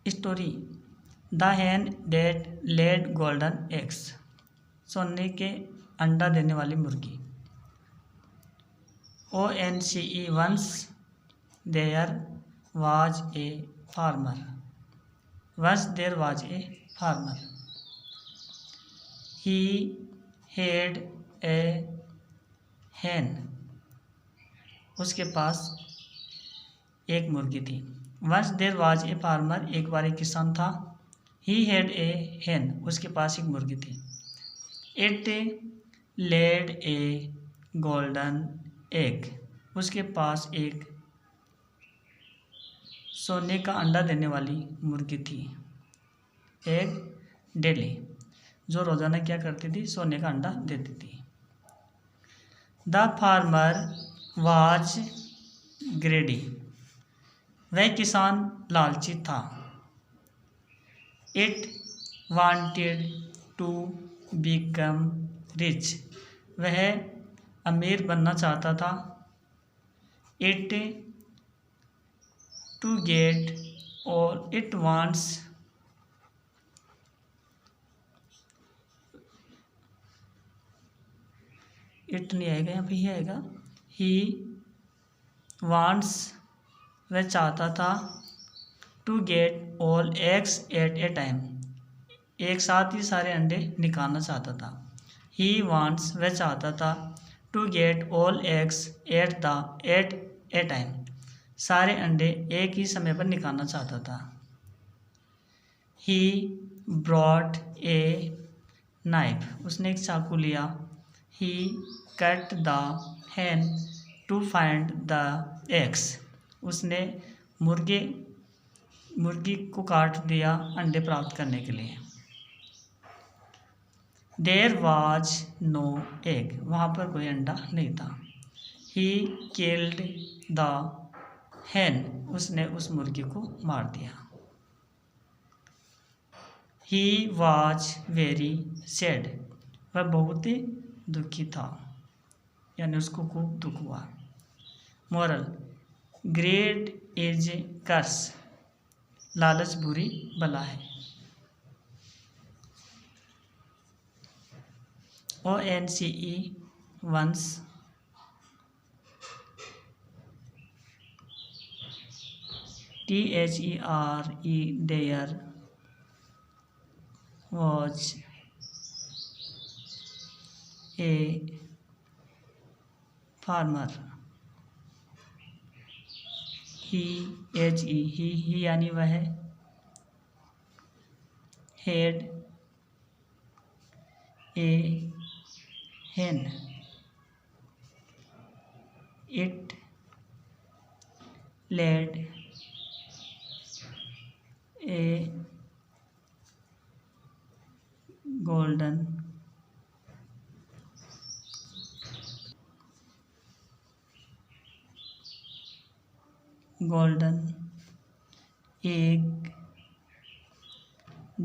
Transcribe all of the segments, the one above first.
Story the hen that laid golden eggs, सोने के अंडा देने वाली मुर्गी। ONCE once there was a farmer, once there was a farmer, he had a hen, उसके पास एक मुर्गी थी। Once there was a farmer, एक बार एक किसान था। ही हैड ए हैन, उसके पास एक मुर्गी थी। It laid a golden egg, उसके पास एक सोने का अंडा देने वाली मुर्गी थी। एग डेली, जो रोजाना क्या करती थी, सोने का अंडा देती थी। द फार्मर वाज ग्रेडी, वह किसान लालची था। It wanted to become rich, वह अमीर बनना चाहता था। इट टू गेट और इट वांट्स इट नहीं आएगा, यहाँ पे ही आएगा। ही वांट्स, वह चाहता था। To get all eggs at a time, एक साथ ही सारे अंडे निकालना चाहता था। ही वांट्स, वह चाहता था। To get all eggs at a time, सारे अंडे एक ही समय पर निकालना चाहता था। ही ब्रॉट ए नाइफ, उसने एक चाकू लिया। He cut the hen to find the eggs, उसने मुर्गी को काट दिया अंडे प्राप्त करने के लिए। देयर वाज नो एग, वहाँ पर कोई अंडा नहीं था। ही किल्ड द हैन, उसने उस मुर्गी को मार दिया। ही वाज वेरी सैड, वह बहुत ही दुखी था, यानी उसको खूब दुख हुआ। मोरल, ग्रेड इज कर्स, लालच बुरी बला है। ONCE once THERE there was a farmer, he यानी वह, had a hen, it laid a golden egg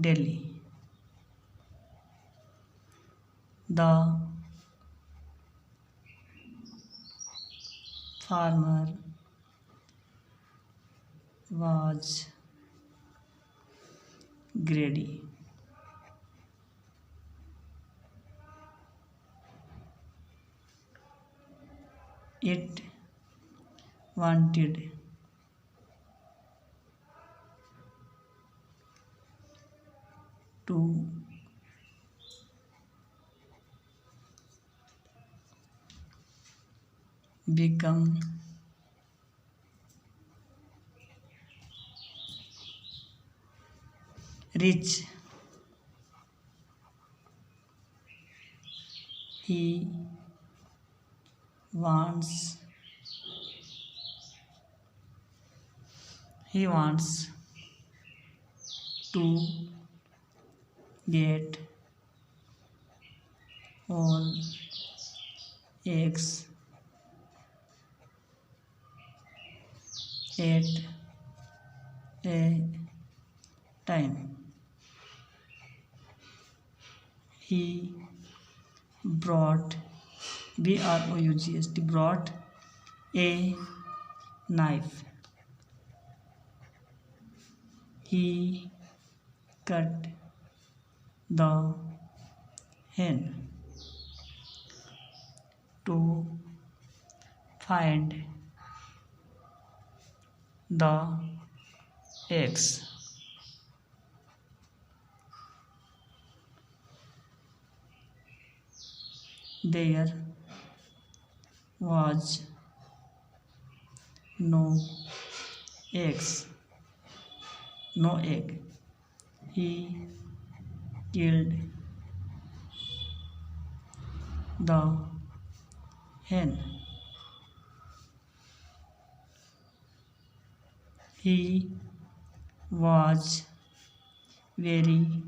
daily. The farmer was greedy. It wanted to become rich. He wants to get all eggs at a time. He brought brought a knife. he cut the hen to find the eggs. There was no egg. He killed the hen. He was very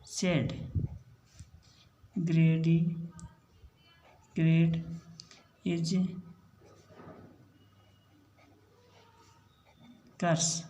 sad. Great is curse.